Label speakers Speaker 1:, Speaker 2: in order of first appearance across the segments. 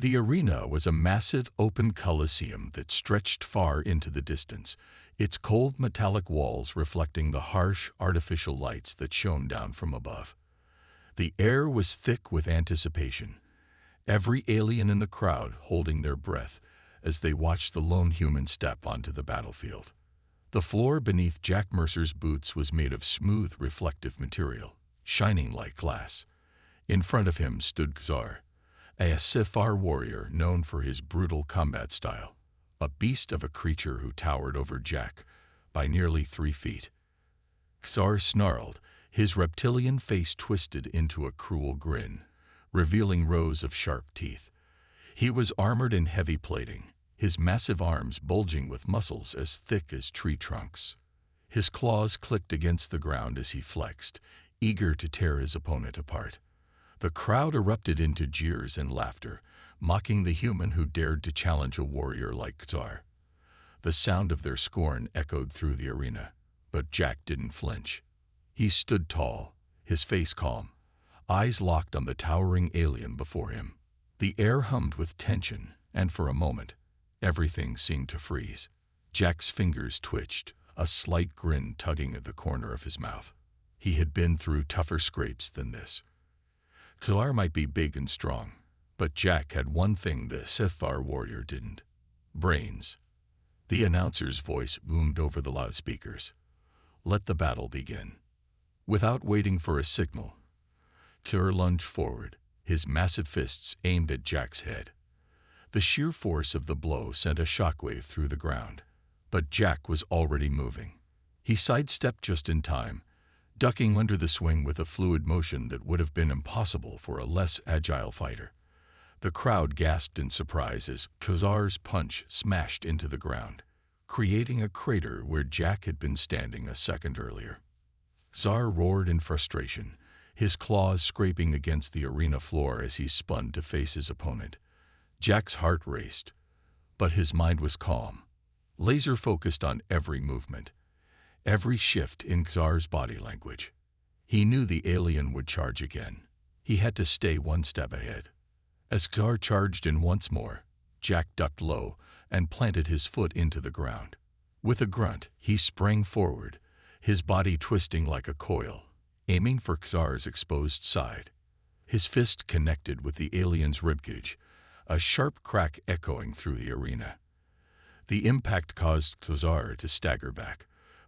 Speaker 1: The arena was a massive open coliseum that stretched far into the distance, its cold metallic walls reflecting the harsh, artificial lights that shone down from above. The air was thick with anticipation, every alien in the crowd holding their breath as they watched the lone human step onto the battlefield. The floor beneath Jack Mercer's boots was made of smooth, reflective material, shining like glass. In front of him stood Xar, a Sci-Fi warrior known for his brutal combat style, a beast of a creature who towered over Jack by nearly 3 feet. Xar snarled, his reptilian face twisted into a cruel grin, revealing rows of sharp teeth. He was armored in heavy plating, his massive arms bulging with muscles as thick as tree trunks. His claws clicked against the ground as he flexed, eager to tear his opponent apart. The crowd erupted into jeers and laughter, mocking the human who dared to challenge a warrior like Xar. The sound of their scorn echoed through the arena, but Jack didn't flinch. He stood tall, his face calm, eyes locked on the towering alien before him. The air hummed with tension, and for a moment, everything seemed to freeze. Jack's fingers twitched, a slight grin tugging at the corner of his mouth. He had been through tougher scrapes than this. Xar might be big and strong, but Jack had one thing the Sci-Fi warrior didn't: brains. The announcer's voice boomed over the loudspeakers. Let the battle begin. Without waiting for a signal, Xar lunged forward, his massive fists aimed at Jack's head. The sheer force of the blow sent a shockwave through the ground, but Jack was already moving. He sidestepped just in time, ducking under the swing with a fluid motion that would have been impossible for a less agile fighter. The crowd gasped in surprise as Xar's punch smashed into the ground, creating a crater where Jack had been standing a second earlier. Xar roared in frustration, his claws scraping against the arena floor as he spun to face his opponent. Jack's heart raced, but his mind was calm, laser-focused on every movement, every shift in Xar's body language. He knew the alien would charge again. He had to stay one step ahead. As Xar charged in once more, Jack ducked low and planted his foot into the ground. With a grunt, he sprang forward, his body twisting like a coil, aiming for Xar's exposed side. His fist connected with the alien's ribcage, a sharp crack echoing through the arena. The impact caused Xar to stagger back,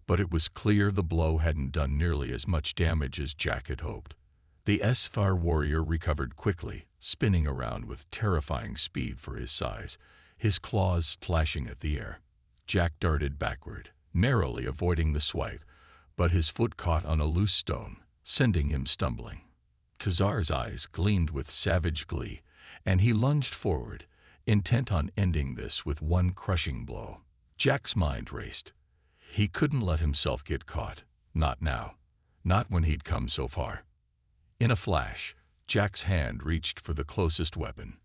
Speaker 1: but it was clear the blow hadn't done nearly as much damage as Jack had hoped. The Sci-Fi warrior recovered quickly, spinning around with terrifying speed for his size, his claws slashing at the air. Jack darted backward, narrowly avoiding the swipe, but his foot caught on a loose stone, sending him stumbling. Xar's eyes gleamed with savage glee, and he lunged forward, intent on ending this with one crushing blow. Jack's mind raced. He couldn't let himself get caught. Not now. Not when he'd come so far. In a flash, Jack's hand reached for the closest weapon,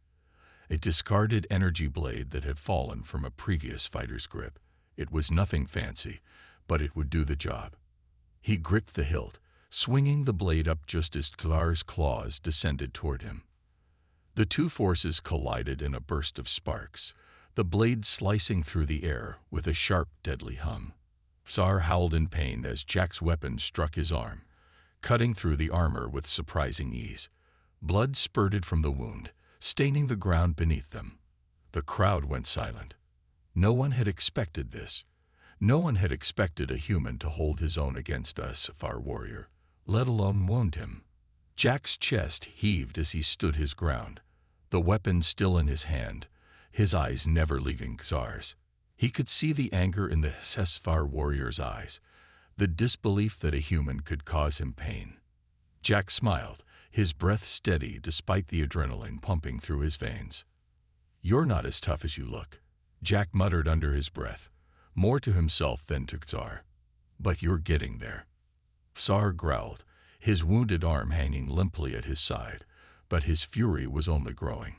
Speaker 1: a discarded energy blade that had fallen from a previous fighter's grip. It was nothing fancy, but it would do the job. He gripped the hilt, swinging the blade up just as Xar's claws descended toward him. The two forces collided in a burst of sparks, the blade slicing through the air with a sharp, deadly hum. Xar howled in pain as Jack's weapon struck his arm, cutting through the armor with surprising ease. Blood spurted from the wound, staining the ground beneath them. The crowd went silent. No one had expected this. No one had expected a human to hold his own against a Sci-Fi warrior, let alone wound him. Jack's chest heaved as he stood his ground, the weapon still in his hand, his eyes never leaving Xar's. He could see the anger in the Sci-Fi warrior's eyes, the disbelief that a human could cause him pain. Jack smiled, his breath steady despite the adrenaline pumping through his veins. "You're not as tough as you look," Jack muttered under his breath, more to himself than to Xar. "But you're getting there." Xar growled, his wounded arm hanging limply at his side, but his fury was only growing.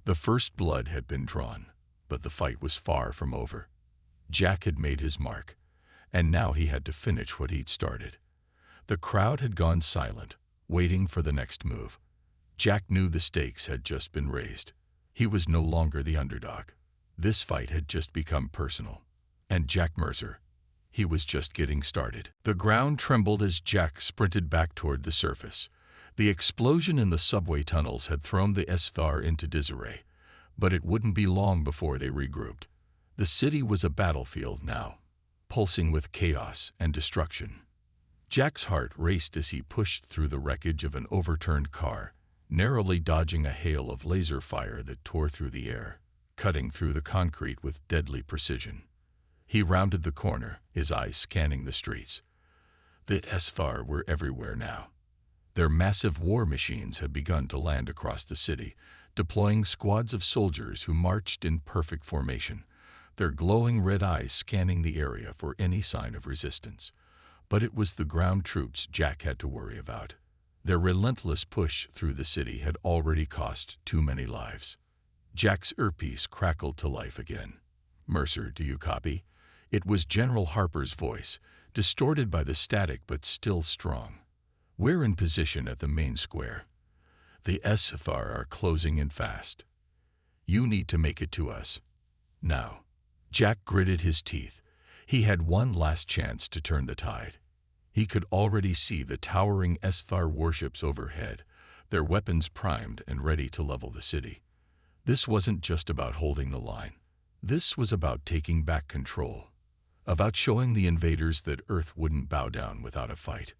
Speaker 1: The first blood had been drawn, but the fight was far from over. Jack had made his mark, and now he had to finish what he'd started. The crowd had gone silent, waiting for the next move. Jack knew the stakes had just been raised. He was no longer the underdog. This fight had just become personal. And Jack Mercer, he was just getting started. The ground trembled as Jack sprinted back toward the surface. The explosion in the subway tunnels had thrown the HFY into disarray, but it wouldn't be long before they regrouped. The city was a battlefield now, pulsing with chaos and destruction. Jack's heart raced as he pushed through the wreckage of an overturned car, narrowly dodging a hail of laser fire that tore through the air, cutting through the concrete with deadly precision. He rounded the corner, his eyes scanning the streets. The HFY were everywhere now. Their massive war machines had begun to land across the city, deploying squads of soldiers who marched in perfect formation, their glowing red eyes scanning the area for any sign of resistance. But it was the ground troops Jack had to worry about. Their relentless push through the city had already cost too many lives. Jack's earpiece crackled to life again. "Mercer, do you copy?" It was General Harper's voice, distorted by the static but still strong. "We're in position at the main square. The HFY are closing in fast. You need to make it to us. Now." Jack gritted his teeth. He had one last chance to turn the tide. He could already see the towering HFY warships overhead, their weapons primed and ready to level the city. This wasn't just about holding the line. This was about taking back control, about showing the invaders that Earth wouldn't bow down without a fight.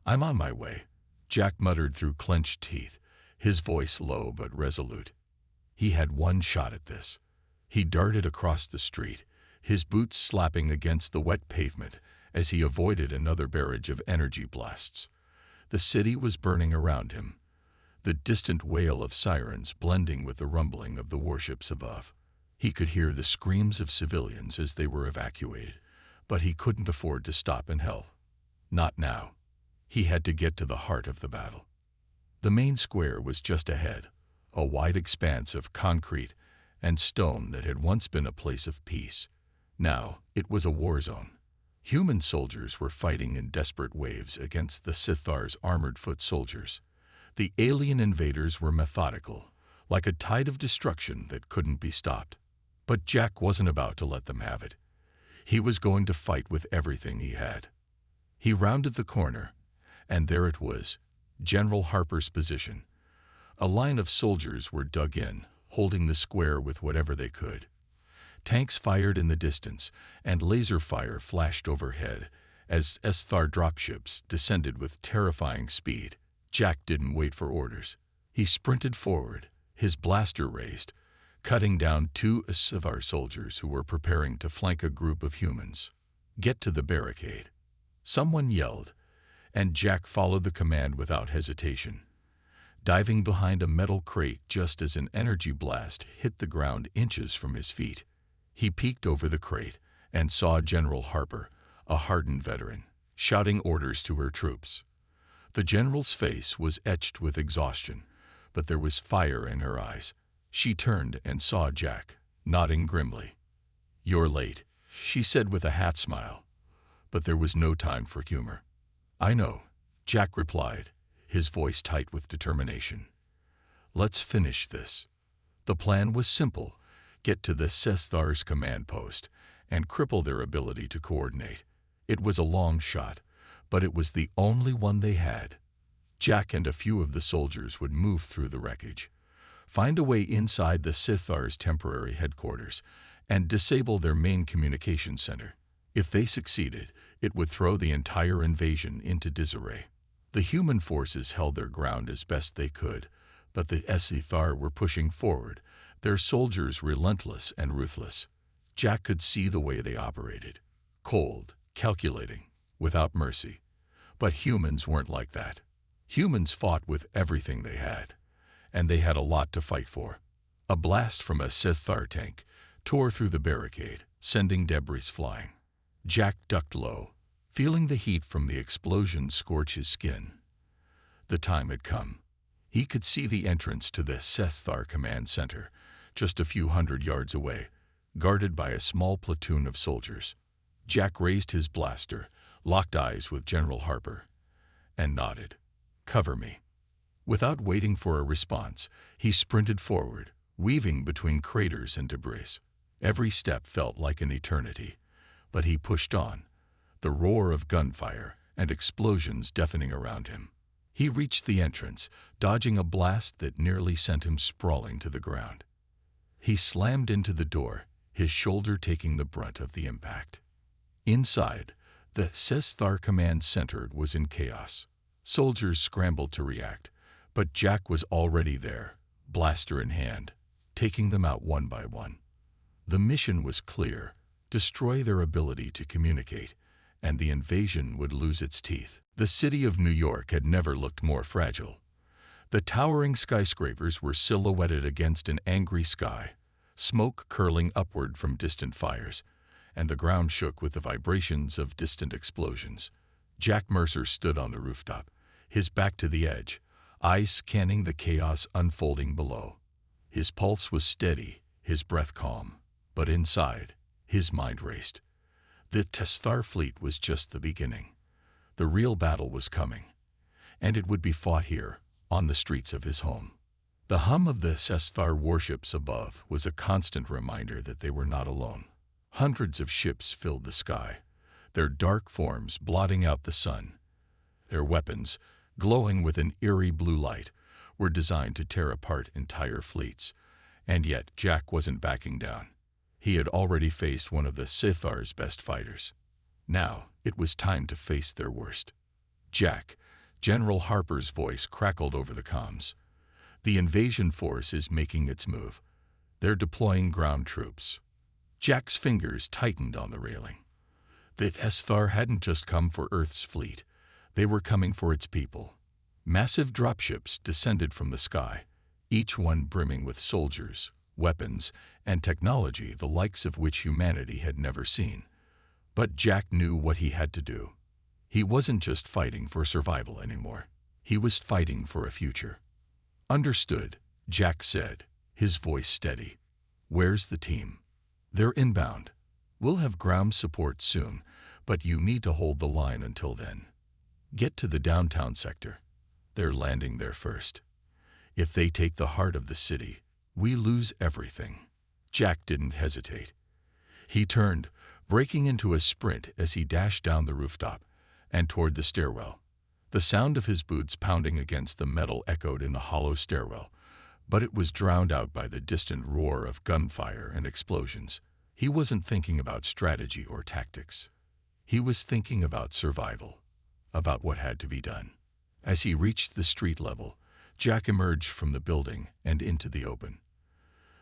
Speaker 1: "I'm on my way," Jack muttered through clenched teeth, his voice low but resolute. He had one shot at this. He darted across the street, his boots slapping against the wet pavement as he avoided another barrage of energy blasts. The city was burning around him, the distant wail of sirens blending with the rumbling of the warships above. He could hear the screams of civilians as they were evacuated, but he couldn't afford to stop and help. Not now. He had to get to the heart of the battle. The main square was just ahead, a wide expanse of concrete and stone that had once been a place of peace. Now it was a war zone. Human soldiers were fighting in desperate waves against the HFY's armored foot soldiers. The alien invaders were methodical, like a tide of destruction that couldn't be stopped. But Jack wasn't about to let them have it. He was going to fight with everything he had. He rounded the corner, and there it was, General Harper's position. A line of soldiers were dug in, holding the square with whatever they could. Tanks fired in the distance, and laser fire flashed overhead as HFY dropships descended with terrifying speed. Jack didn't wait for orders. He sprinted forward, his blaster raised, cutting down two HFY soldiers who were preparing to flank a group of humans. "Get to the barricade," someone yelled, and Jack followed the command without hesitation, diving behind a metal crate just as an energy blast hit the ground inches from his feet. He peeked over the crate and saw General Harper, a hardened veteran, shouting orders to her troops. The general's face was etched with exhaustion, but there was fire in her eyes. She turned and saw Jack, nodding grimly. "You're late," she said with a half smile, but there was no time for humor. "I know," Jack replied, his voice tight with determination. "Let's finish this." The plan was simple: get to the HFY's command post and cripple their ability to coordinate. It was a long shot, but it was the only one they had. Jack and a few of the soldiers would move through the wreckage, find a way inside the HFY's temporary headquarters, and disable their main communication center. If they succeeded, it would throw the entire invasion into disarray. The human forces held their ground as best they could, but the HFY were pushing forward, their soldiers relentless and ruthless. Jack could see the way they operated. Cold, calculating, without mercy. But humans weren't like that. Humans fought with everything they had, and they had a lot to fight for. A blast from a HFY tank tore through the barricade, sending debris flying. Jack ducked low, feeling the heat from the explosion scorch his skin. The time had come. He could see the entrance to the HFY command center, just a few hundred yards away, guarded by a small platoon of soldiers. Jack raised his blaster, locked eyes with General Harper, and nodded. "Cover me." Without waiting for a response, he sprinted forward, weaving between craters and debris. Every step felt like an eternity, but he pushed on, the roar of gunfire and explosions deafening around him. He reached the entrance, dodging a blast that nearly sent him sprawling to the ground. He slammed into the door, his shoulder taking the brunt of the impact. Inside, the HFY command center was in chaos. Soldiers scrambled to react, but Jack was already there, blaster in hand, taking them out one by one. The mission was clear: destroy their ability to communicate, and the invasion would lose its teeth. The city of New York had never looked more fragile. The towering skyscrapers were silhouetted against an angry sky, smoke curling upward from distant fires, and the ground shook with the vibrations of distant explosions. Jack Mercer stood on the rooftop, his back to the edge, eyes scanning the chaos unfolding below. His pulse was steady, his breath calm, but inside, his mind raced. The HFY fleet was just the beginning. The real battle was coming, and it would be fought here, on the streets of his home. The hum of the HFY warships above was a constant reminder that they were not alone. Hundreds of ships filled the sky, their dark forms blotting out the sun. Their weapons, glowing with an eerie blue light, were designed to tear apart entire fleets. And yet Jack wasn't backing down. He had already faced one of the HFY's best fighters. Now it was time to face their worst. Jack, General Harper's voice crackled over the comms. The invasion force is making its move. They're deploying ground troops. Jack's fingers tightened on the railing. The HFY hadn't just come for Earth's fleet. They were coming for its people. Massive dropships descended from the sky, each one brimming with soldiers, weapons, and technology the likes of which humanity had never seen. But Jack knew what he had to do. He wasn't just fighting for survival anymore. He was fighting for a future. "Understood," Jack said, his voice steady. "Where's the team?" "They're inbound. We'll have ground support soon, but you need to hold the line until then. Get to the downtown sector. They're landing there first. If they take the heart of the city, we lose everything." Jack didn't hesitate. He turned, breaking into a sprint as he dashed down the rooftop and toward the stairwell. The sound of his boots pounding against the metal echoed in the hollow stairwell, but it was drowned out by the distant roar of gunfire and explosions. He wasn't thinking about strategy or tactics. He was thinking about survival, about what had to be done. As he reached the street level, Jack emerged from the building and into the open.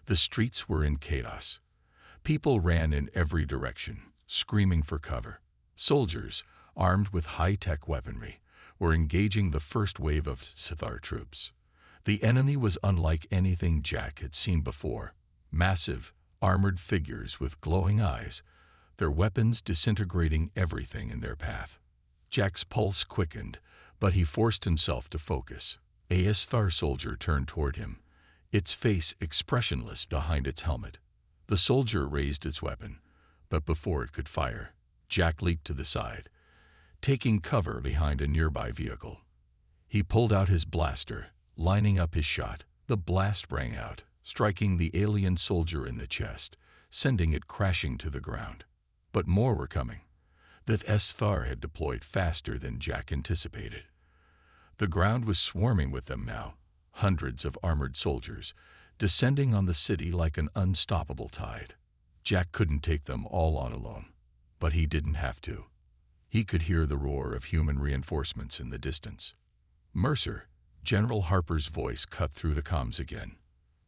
Speaker 1: The streets were in chaos. People ran in every direction, screaming for cover. Soldiers, armed with high-tech weaponry, were engaging the first wave of HFY troops. The enemy was unlike anything Jack had seen before. Massive, armored figures with glowing eyes, their weapons disintegrating everything in their path. Jack's pulse quickened, but he forced himself to focus. A HFY soldier turned toward him, its face expressionless behind its helmet. The soldier raised its weapon, but before it could fire, Jack leaped to the side, taking cover behind a nearby vehicle. He pulled out his blaster, lining up his shot. The blast rang out, striking the alien soldier in the chest, sending it crashing to the ground. But more were coming. The HFY had deployed faster than Jack anticipated. The ground was swarming with them now, hundreds of armored soldiers, descending on the city like an unstoppable tide. Jack couldn't take them all on alone, but he didn't have to. He could hear the roar of human reinforcements in the distance. "Mercer," General Harper's voice cut through the comms again.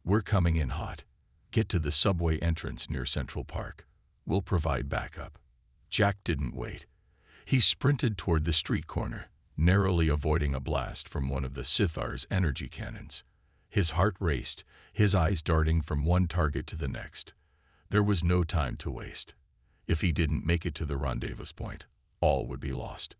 Speaker 1: "We're coming in hot. Get to the subway entrance near Central Park. We'll provide backup." Jack didn't wait. He sprinted toward the street corner, narrowly avoiding a blast from one of the HFY's energy cannons. His heart raced, his eyes darting from one target to the next. There was no time to waste. If he didn't make it to the rendezvous point, all would be lost.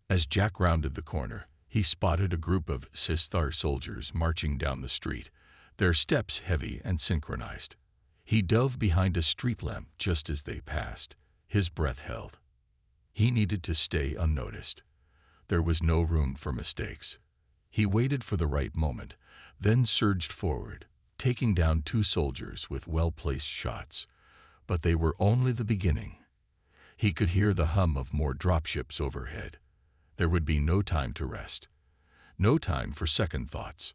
Speaker 1: As Jack rounded the corner, he spotted a group of HFY soldiers marching down the street, their steps heavy and synchronized. He dove behind a street lamp just as they passed, his breath held. He needed to stay unnoticed. There was no room for mistakes. He waited for the right moment, then surged forward, taking down 2 soldiers with well-placed shots. But they were only the beginning. He could hear the hum of more dropships overhead. There would be no time to rest. No time for second thoughts.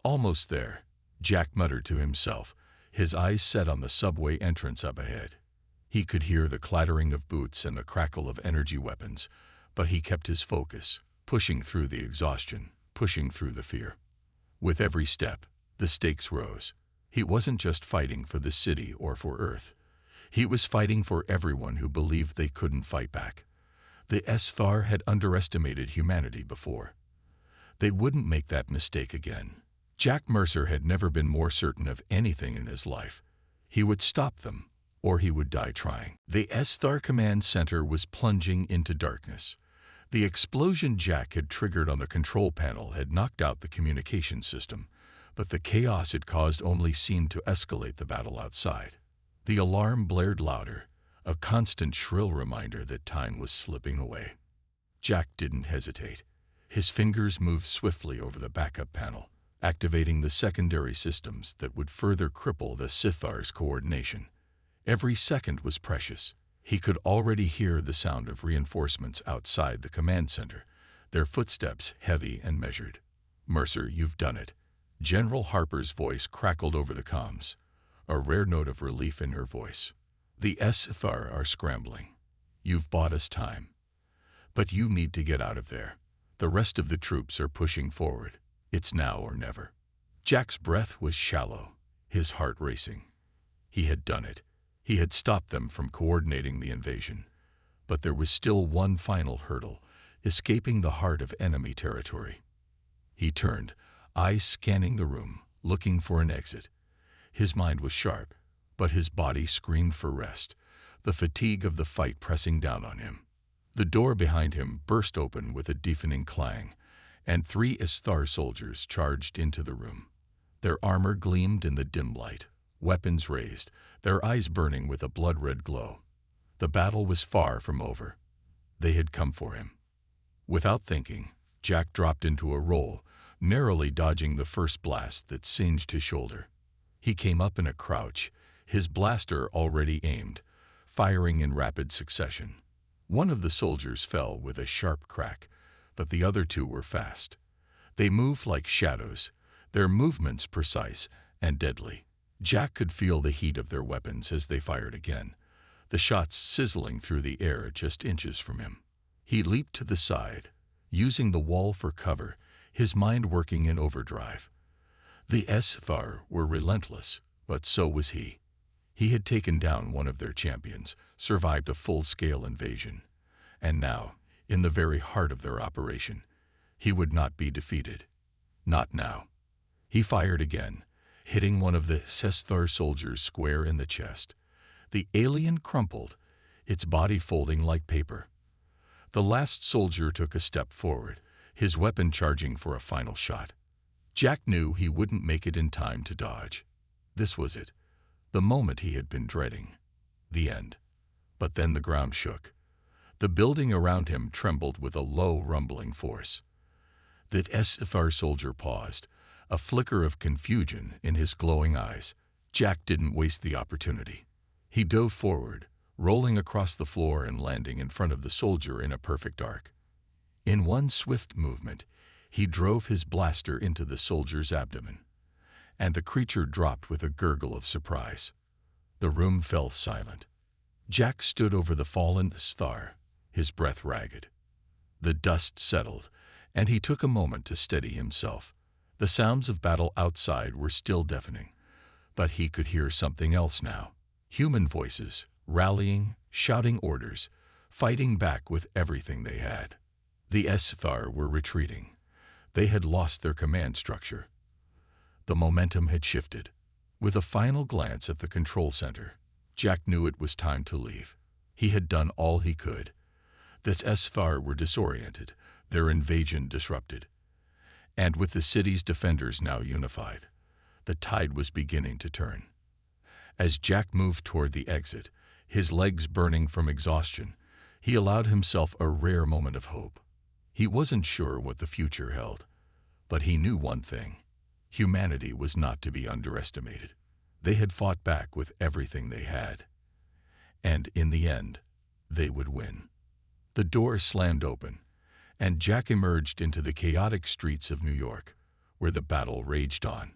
Speaker 1: Almost there, Jack muttered to himself, his eyes set on the subway entrance up ahead. He could hear the clattering of boots and the crackle of energy weapons, but he kept his focus, pushing through the exhaustion, pushing through the fear. With every step, the stakes rose. He wasn't just fighting for the city or for Earth. He was fighting for everyone who believed they couldn't fight back. The HFY had underestimated humanity before. They wouldn't make that mistake again. Jack Mercer had never been more certain of anything in his life. He would stop them, or he would die trying. The HFY command center was plunging into darkness. The explosion Jack had triggered on the control panel had knocked out the communication system, but the chaos it caused only seemed to escalate the battle outside. The alarm blared louder, a constant shrill reminder that time was slipping away. Jack didn't hesitate. His fingers moved swiftly over the backup panel, activating the secondary systems that would further cripple the HFY's coordination. Every second was precious. He could already hear the sound of reinforcements outside the command center, their footsteps heavy and measured. "Mercer, you've done it." General Harper's voice crackled over the comms, a rare note of relief in her voice. "The HFY are scrambling. You've bought us time. But you need to get out of there. The rest of the troops are pushing forward. It's now or never." Jack's breath was shallow, his heart racing. He had done it. He had stopped them from coordinating the invasion. But there was still one final hurdle, escaping the heart of enemy territory. He turned, eyes scanning the room, looking for an exit. His mind was sharp, but his body screamed for rest, the fatigue of the fight pressing down on him. The door behind him burst open with a deafening clang, and 3 HFY soldiers charged into the room. Their armor gleamed in the dim light, weapons raised, their eyes burning with a blood-red glow. The battle was far from over. They had come for him. Without thinking, Jack dropped into a roll, narrowly dodging the first blast that singed his shoulder. He came up in a crouch, his blaster already aimed, firing in rapid succession. One of the soldiers fell with a sharp crack, but the other 2 were fast. They moved like shadows, their movements precise and deadly. Jack could feel the heat of their weapons as they fired again, the shots sizzling through the air just inches from him. He leaped to the side, using the wall for cover, his mind working in overdrive. The HFY were relentless, but so was he. He had taken down one of their champions, survived a full-scale invasion, and now, in the very heart of their operation, he would not be defeated. Not now. He fired again, hitting one of the HFY soldiers square in the chest. The alien crumpled, its body folding like paper. The last soldier took a step forward, his weapon charging for a final shot. Jack knew he wouldn't make it in time to dodge. This was it, the moment he had been dreading. The end. But then the ground shook. The building around him trembled with a low, rumbling force. The HFY soldier paused, a flicker of confusion in his glowing eyes. Jack didn't waste the opportunity. He dove forward, rolling across the floor and landing in front of the soldier in a perfect arc. In one swift movement, he drove his blaster into the soldier's abdomen, and the creature dropped with a gurgle of surprise. The room fell silent. Jack stood over the fallen HFY, his breath ragged. The dust settled, and he took a moment to steady himself. The sounds of battle outside were still deafening, but he could hear something else now. Human voices, rallying, shouting orders, fighting back with everything they had. The HFY were retreating. They had lost their command structure. The momentum had shifted. With a final glance at the control center, Jack knew it was time to leave. He had done all he could. The HFY were disoriented, their invasion disrupted. And with the city's defenders now unified, the tide was beginning to turn. As Jack moved toward the exit, his legs burning from exhaustion, he allowed himself a rare moment of hope. He wasn't sure what the future held, but he knew one thing. Humanity was not to be underestimated. They had fought back with everything they had. And in the end, they would win. The door slammed open, and Jack emerged into the chaotic streets of New York, where the battle raged on.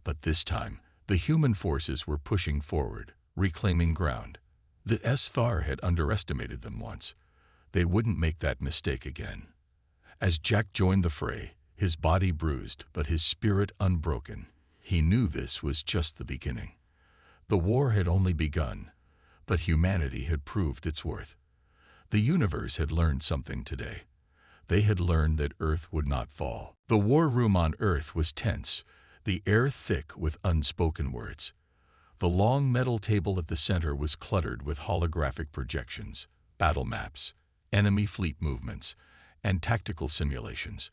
Speaker 1: But this time, the human forces were pushing forward, reclaiming ground. The Sthar had underestimated them once. They wouldn't make that mistake again. As Jack joined the fray, his body bruised but his spirit unbroken, he knew this was just the beginning. The war had only begun, but humanity had proved its worth. The universe had learned something today. They had learned that Earth would not fall. The war room on Earth was tense, the air thick with unspoken words. The long metal table at the center was cluttered with holographic projections, battle maps, enemy fleet movements, and tactical simulations.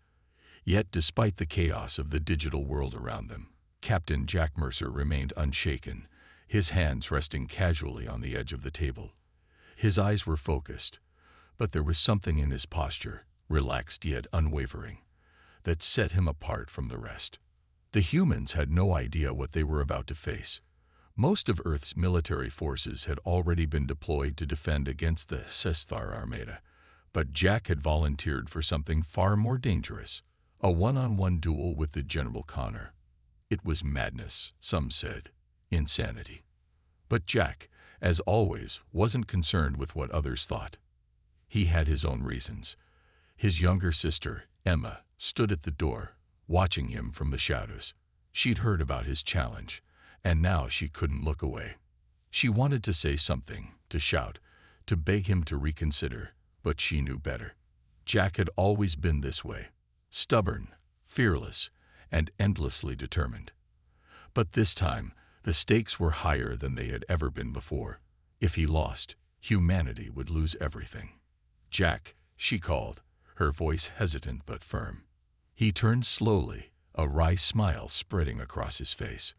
Speaker 1: Yet, despite the chaos of the digital world around them, Captain Jack Mercer remained unshaken, his hands resting casually on the edge of the table. His eyes were focused, but there was something in his posture, relaxed yet unwavering, that set him apart from the rest. The humans had no idea what they were about to face. Most of Earth's military forces had already been deployed to defend against the Sthar Armada, but Jack had volunteered for something far more dangerous, a one-on-one duel with the General Connor. It was madness, some said, insanity. But Jack, as always, wasn't concerned with what others thought. He had his own reasons. His younger sister, Emma, stood at the door, watching him from the shadows. She'd heard about his challenge, and now she couldn't look away. She wanted to say something, to shout, to beg him to reconsider, but she knew better. Jack had always been this way, stubborn, fearless, and endlessly determined. But this time, the stakes were higher than they had ever been before. If he lost, humanity would lose everything. "Jack," she called, her voice hesitant but firm. He turned slowly, a wry smile spreading across his face.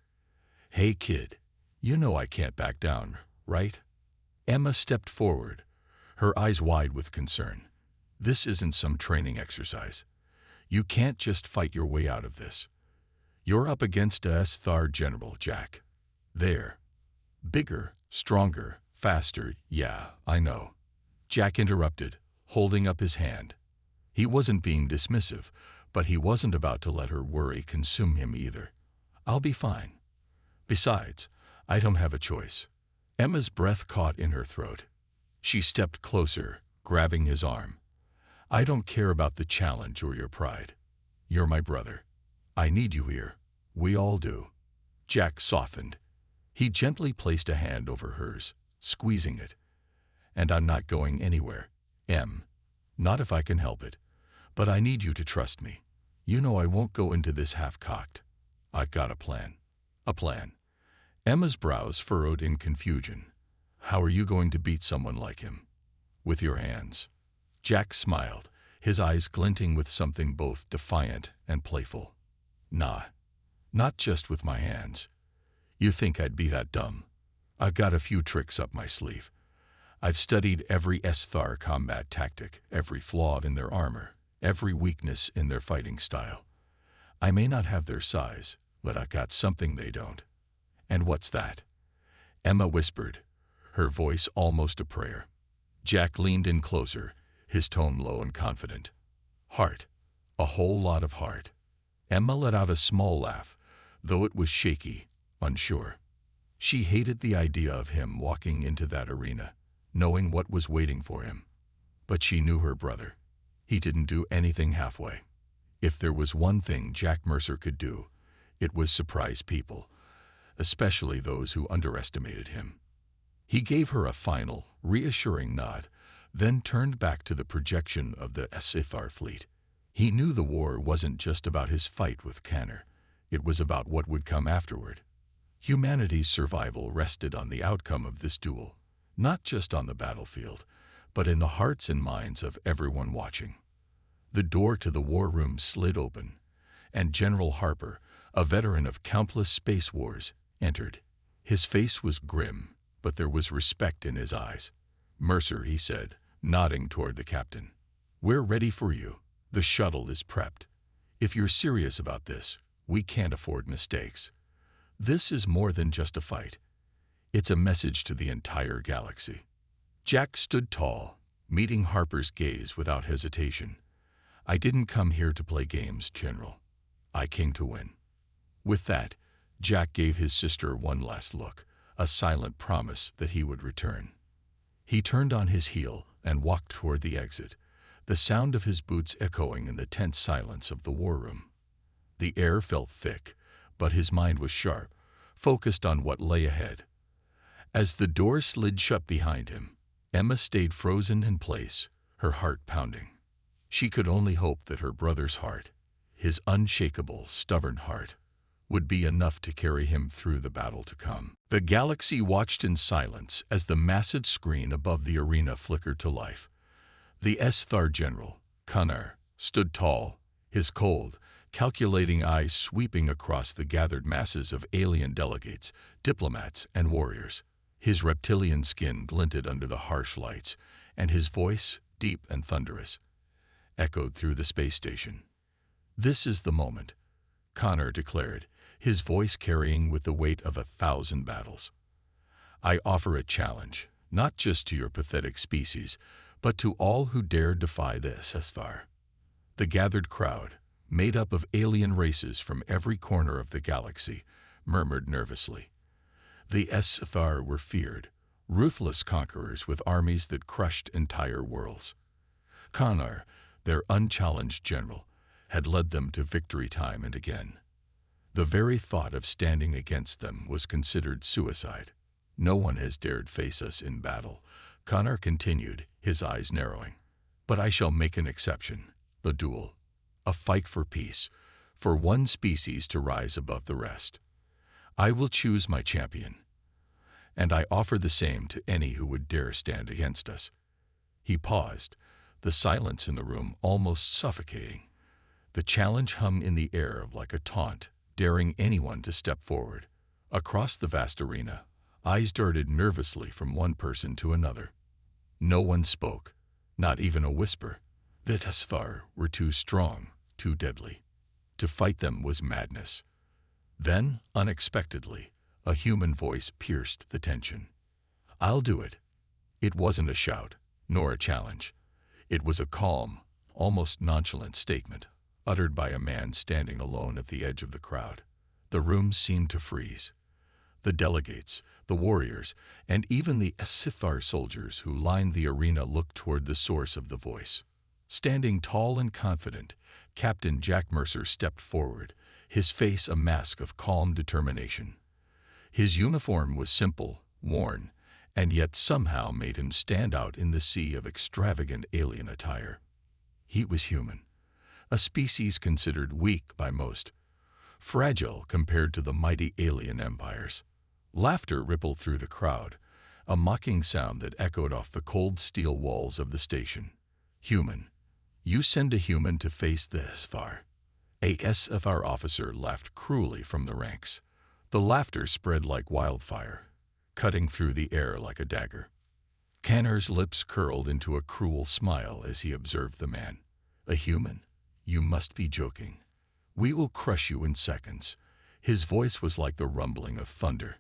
Speaker 1: "Hey, kid, you know I can't back down, right?" Emma stepped forward, her eyes wide with concern. "This isn't some training exercise. You can't just fight your way out of this. You're up against a Sthar general, Jack. There. Bigger, stronger, faster, yeah, I know." Jack interrupted, holding up his hand. He wasn't being dismissive, but he wasn't about to let her worry consume him either. "I'll be fine. Besides, I don't have a choice." Emma's breath caught in her throat. She stepped closer, grabbing his arm. "I don't care about the challenge or your pride. You're my brother. I need you here. We all do." Jack softened. He gently placed a hand over hers, squeezing it. "And I'm not going anywhere, Em. Not if I can help it. But I need you to trust me. You know I won't go into this half-cocked. I've got a plan." "A plan?" Emma's brows furrowed in confusion. "How are you going to beat someone like him?" "With your hands." Jack smiled, his eyes glinting with something both defiant and playful. "Nah, not just with my hands. You think I'd be that dumb? I've got a few tricks up my sleeve. I've studied every Sthar combat tactic, every flaw in their armor, every weakness in their fighting style. I may not have their size, but I've got something they don't." "And what's that?" Emma whispered, her voice almost a prayer. Jack leaned in closer, his tone low and confident. "Heart. A whole lot of heart." Emma let out a small laugh, though it was shaky, unsure. She hated the idea of him walking into that arena, knowing what was waiting for him. But she knew her brother. He didn't do anything halfway. If there was one thing Jack Mercer could do, it was surprise people, especially those who underestimated him. He gave her a final, reassuring nod, then turned back to the projection of the Sthar fleet. He knew the war wasn't just about his fight with Connor. It was about what would come afterward. Humanity's survival rested on the outcome of this duel, not just on the battlefield, but in the hearts and minds of everyone watching. The door to the war room slid open, and General Harper, a veteran of countless space wars, entered. His face was grim, but there was respect in his eyes. "Mercer," he said, nodding toward the captain. "We're ready for you. The shuttle is prepped. If you're serious about this, We can't afford mistakes. This is more than just a fight. It's a message to the entire galaxy." Jack stood tall, meeting Harper's gaze without hesitation. "I didn't come here to play games, General. I came to win." With that, Jack gave his sister one last look, a silent promise that he would return. He turned on his heel and walked toward the exit, the sound of his boots echoing in the tense silence of the war room. The air felt thick, but his mind was sharp, focused on what lay ahead. As the door slid shut behind him, Emma stayed frozen in place, her heart pounding. She could only hope that her brother's heart, his unshakable, stubborn heart, would be enough to carry him through the battle to come. The galaxy watched in silence as the massive screen above the arena flickered to life. The SFR General, Connor, stood tall, his cold, calculating eyes sweeping across the gathered masses of alien delegates, diplomats, and warriors. His reptilian skin glinted under the harsh lights, and his voice, deep and thunderous, echoed through the space station. "This is the moment," Connor declared, his voice carrying with the weight of 1,000 battles. "I offer a challenge, not just to your pathetic species, but to all who dare defy the SFR." The gathered crowd, made up of alien races from every corner of the galaxy, murmured nervously. The SFR were feared, ruthless conquerors with armies that crushed entire worlds. Connor, their unchallenged general, had led them to victory time and again. The very thought of standing against them was considered suicide. "No one has dared face us in battle," Connor continued, his eyes narrowing. "But I shall make an exception. The duel. A fight for peace, for one species to rise above the rest. I will choose my champion, and I offer the same to any who would dare stand against us." He paused, the silence in the room almost suffocating. The challenge hung in the air like a taunt, daring anyone to step forward. Across the vast arena, eyes darted nervously from one person to another. No one spoke, not even a whisper. The SFR were too strong, too deadly. To fight them was madness. Then, unexpectedly, a human voice pierced the tension. "I'll do it." It wasn't a shout, nor a challenge. It was a calm, almost nonchalant statement, uttered by a man standing alone at the edge of the crowd. The room seemed to freeze. The delegates, the warriors, and even the SFR soldiers who lined the arena looked toward the source of the voice. Standing tall and confident, Captain Jack Mercer stepped forward, his face a mask of calm determination. His uniform was simple, worn, and yet somehow made him stand out in the sea of extravagant alien attire. He was human, a species considered weak by most, fragile compared to the mighty alien empires. Laughter rippled through the crowd, a mocking sound that echoed off the cold steel walls of the station. "Human. You send a human to face the SFR." A SFR officer laughed cruelly from the ranks. The laughter spread like wildfire, cutting through the air like a dagger. Connor's lips curled into a cruel smile as he observed the man. "A human? You must be joking. We will crush you in seconds." His voice was like the rumbling of thunder.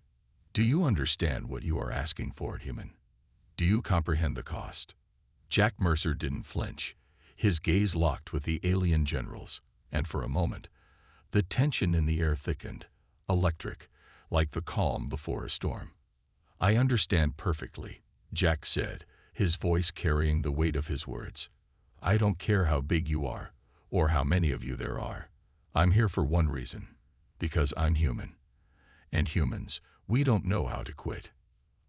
Speaker 1: "Do you understand what you are asking for, human? Do you comprehend the cost?" Jack Mercer didn't flinch, his gaze locked with the alien generals, and for a moment, the tension in the air thickened, electric, like the calm before a storm. "I understand perfectly," Jack said, his voice carrying the weight of his words. "I don't care how big you are, or how many of you there are. I'm here for one reason, because I'm human. And humans, we don't know how to quit."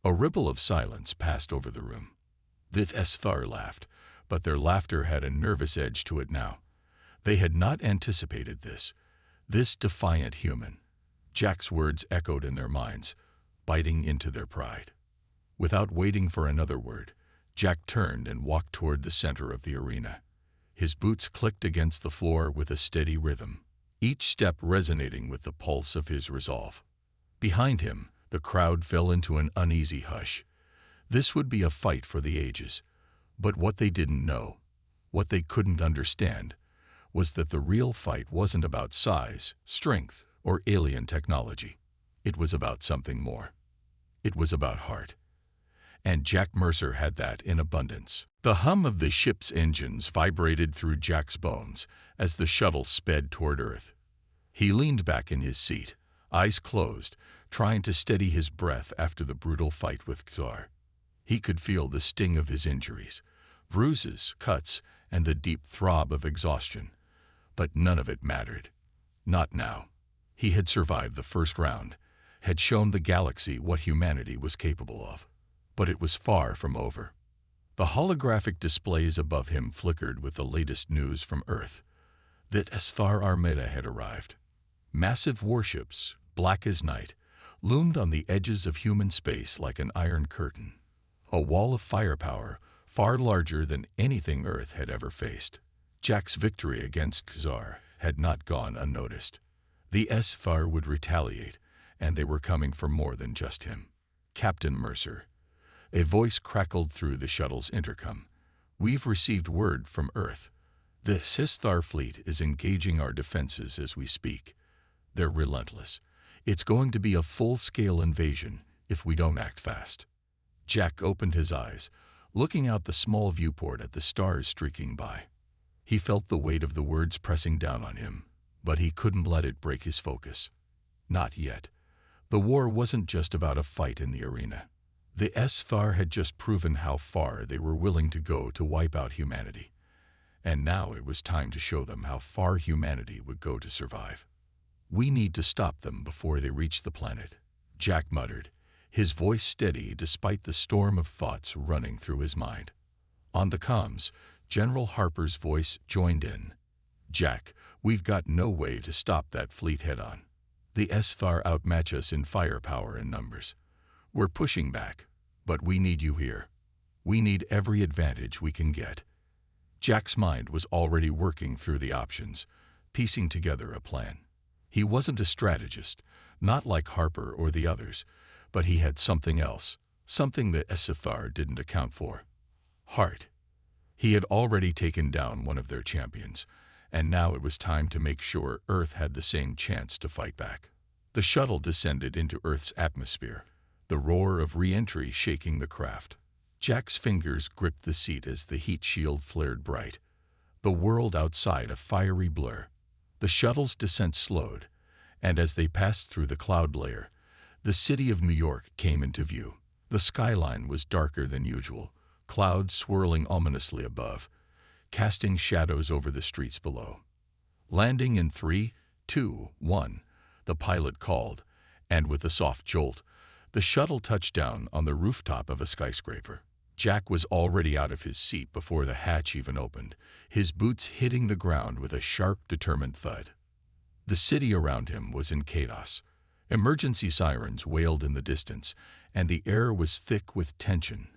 Speaker 1: A ripple of silence passed over the room. The SFR laughed, but their laughter had a nervous edge to it now. They had not anticipated this defiant human. Jack's words echoed in their minds, biting into their pride. Without waiting for another word, Jack turned and walked toward the center of the arena. His boots clicked against the floor with a steady rhythm, each step resonating with the pulse of his resolve. Behind him, the crowd fell into an uneasy hush. This would be a fight for the ages, but what they didn't know, what they couldn't understand, was that the real fight wasn't about size, strength, or alien technology. It was about something more. It was about heart. And Jack Mercer had that in abundance. The hum of the ship's engines vibrated through Jack's bones as the shuttle sped toward Earth. He leaned back in his seat, eyes closed, trying to steady his breath after the brutal fight with Xar. He could feel the sting of his injuries, bruises, cuts, and the deep throb of exhaustion. But none of it mattered. Not now. He had survived the first round, had shown the galaxy what humanity was capable of. But it was far from over. The holographic displays above him flickered with the latest news from Earth. That Star Armada had arrived. Massive warships, black as night, loomed on the edges of human space like an iron curtain. A wall of firepower far larger than anything Earth had ever faced. Jack's victory against Xar had not gone unnoticed. The SFAR would retaliate, and they were coming for more than just him. Captain Mercer. A voice crackled through the shuttle's intercom. We've received word from Earth. The Sistar fleet is engaging our defenses as we speak. They're relentless. It's going to be a full-scale invasion if we don't act fast. Jack opened his eyes, looking out the small viewport at the stars streaking by. He felt the weight of the words pressing down on him, but he couldn't let it break his focus. Not yet. The war wasn't just about a fight in the arena. The SFAR had just proven how far they were willing to go to wipe out humanity. And now it was time to show them how far humanity would go to survive. We need to stop them before they reach the planet, Jack muttered, his voice steady despite the storm of thoughts running through his mind. On the comms, General Harper's voice joined in. Jack, we've got no way to stop that fleet head-on. The SFAR outmatch us in firepower and numbers. We're pushing back, but we need you here. We need every advantage we can get. Jack's mind was already working through the options, piecing together a plan. He wasn't a strategist, not like Harper or the others, but he had something else, something that SFAR didn't account for. Heart. He had already taken down one of their champions, and now it was time to make sure Earth had the same chance to fight back. The shuttle descended into Earth's atmosphere, the roar of re-entry shaking the craft. Jack's fingers gripped the seat as the heat shield flared bright. The world outside a fiery blur. The shuttle's descent slowed, and as they passed through the cloud layer, the city of New York came into view. The skyline was darker than usual, clouds swirling ominously above, casting shadows over the streets below. Landing in 3, 2, 1, the pilot called, and with a soft jolt, the shuttle touched down on the rooftop of a skyscraper. Jack was already out of his seat before the hatch even opened, his boots hitting the ground with a sharp, determined thud. The city around him was in chaos. Emergency sirens wailed in the distance, and the air was thick with tension.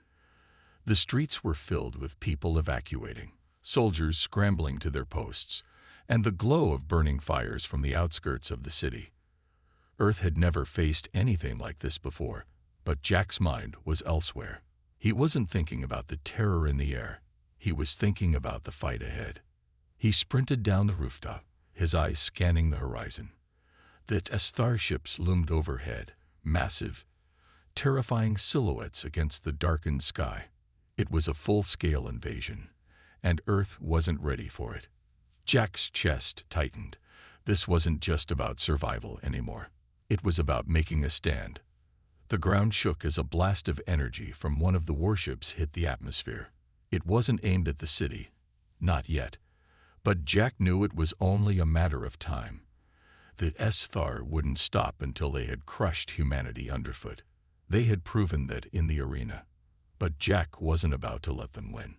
Speaker 1: The streets were filled with people evacuating, soldiers scrambling to their posts, and the glow of burning fires from the outskirts of the city. Earth had never faced anything like this before, but Jack's mind was elsewhere. He wasn't thinking about the terror in the air. He was thinking about the fight ahead. He sprinted down the rooftop, his eyes scanning the horizon. The starships loomed overhead, massive, terrifying silhouettes against the darkened sky. It was a full-scale invasion, and Earth wasn't ready for it. Jack's chest tightened. This wasn't just about survival anymore. It was about making a stand. The ground shook as a blast of energy from one of the warships hit the atmosphere. It wasn't aimed at the city. Not yet. But Jack knew it was only a matter of time. The SFAR wouldn't stop until they had crushed humanity underfoot. They had proven that in the arena. But Jack wasn't about to let them win.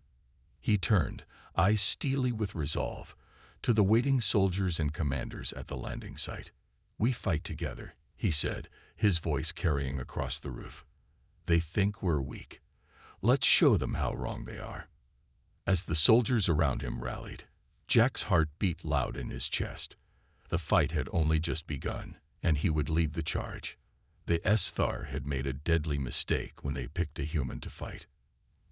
Speaker 1: He turned, eyes steely with resolve, to the waiting soldiers and commanders at the landing site. "We fight together," he said, his voice carrying across the roof. "They think we're weak. Let's show them how wrong they are." As the soldiers around him rallied, Jack's heart beat loud in his chest. The fight had only just begun, and he would lead the charge. The SFAR had made a deadly mistake when they picked a human to fight.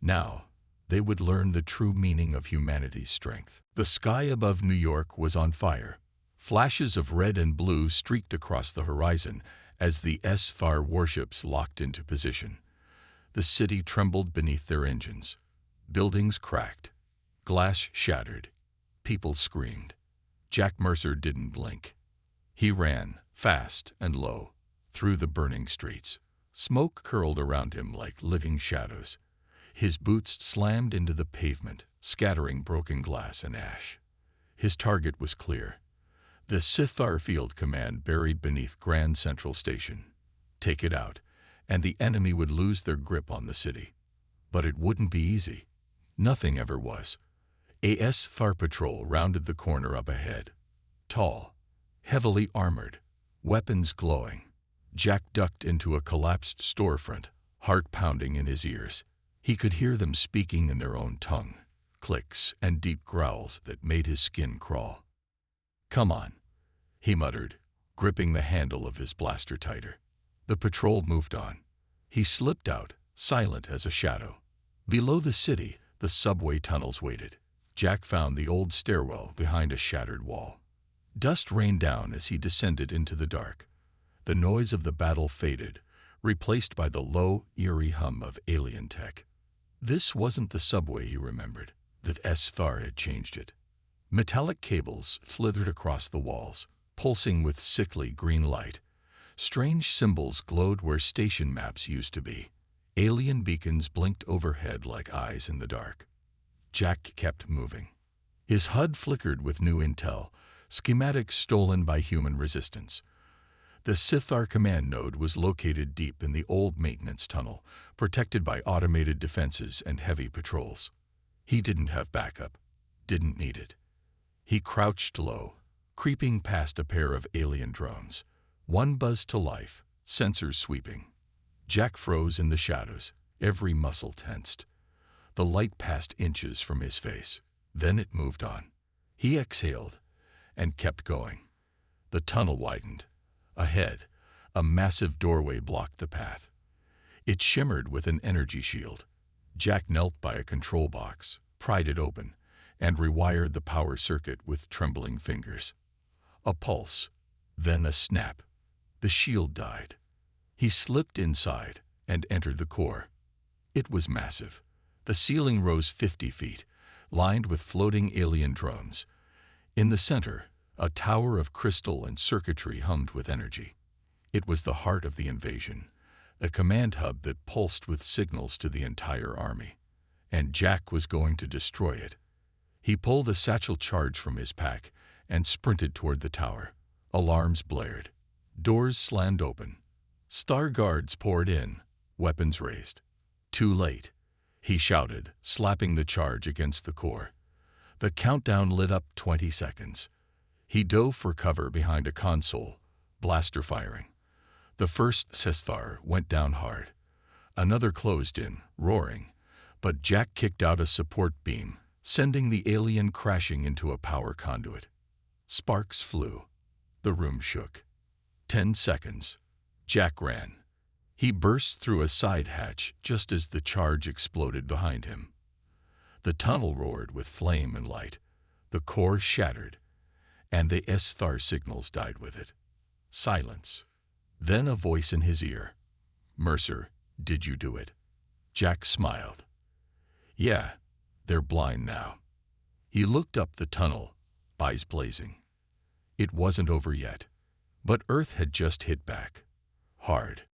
Speaker 1: Now, They would learn the true meaning of humanity's strength. The sky above New York was on fire. Flashes of red and blue streaked across the horizon as the HFY warships locked into position. The city trembled beneath their engines. Buildings cracked. Glass shattered. People screamed. Jack Mercer didn't blink. He ran, fast and low, through the burning streets. Smoke curled around him like living shadows. His boots slammed into the pavement, scattering broken glass and ash. His target was clear. The HFY Field Command buried beneath Grand Central Station. Take it out, and the enemy would lose their grip on the city. But it wouldn't be easy. Nothing ever was. A HFY patrol rounded the corner up ahead. Tall, heavily armored, weapons glowing. Jack ducked into a collapsed storefront, heart pounding in his ears. He could hear them speaking in their own tongue, clicks and deep growls that made his skin crawl. "Come on," he muttered, gripping the handle of his blaster tighter. The patrol moved on. He slipped out, silent as a shadow. Below the city, the subway tunnels waited. Jack found the old stairwell behind a shattered wall. Dust rained down as he descended into the dark. The noise of the battle faded, replaced by the low, eerie hum of alien tech. This wasn't the subway he remembered. The HFY had changed it. Metallic cables slithered across the walls, pulsing with sickly green light. Strange symbols glowed where station maps used to be. Alien beacons blinked overhead like eyes in the dark. Jack kept moving. His HUD flickered with new intel, schematics stolen by human resistance. The HFY command node was located deep in the old maintenance tunnel, protected by automated defenses and heavy patrols. He didn't have backup, didn't need it. He crouched low, creeping past a pair of alien drones. One buzzed to life, sensors sweeping. Jack froze in the shadows, every muscle tensed. The light passed inches from his face. Then it moved on. He exhaled and kept going. The tunnel widened. Ahead, a massive doorway blocked the path. It shimmered with an energy shield. Jack knelt by a control box, pried it open, and rewired the power circuit with trembling fingers. A pulse, then a snap. The shield died. He slipped inside and entered the core. It was massive. The ceiling rose 50 feet, lined with floating alien drones. In the center, a tower of crystal and circuitry hummed with energy. It was the heart of the invasion, a command hub that pulsed with signals to the entire army. And Jack was going to destroy it. He pulled a satchel charge from his pack and sprinted toward the tower. Alarms blared. Doors slammed open. Star guards poured in, weapons raised. Too late, he shouted, slapping the charge against the core. The countdown lit up 20 seconds. He dove for cover behind a console, blaster firing. The first HFY went down hard. Another closed in, roaring, but Jack kicked out a support beam, sending the alien crashing into a power conduit. Sparks flew. The room shook. 10 seconds. Jack ran. He burst through a side hatch just as the charge exploded behind him. The tunnel roared with flame and light. The core shattered, and the HFY signals died with it. Silence. Then a voice in his ear. "Mercer, did you do it?" Jack smiled. "Yeah, they're blind now." He looked up the tunnel, eyes blazing. It wasn't over yet, but Earth had just hit back. Hard.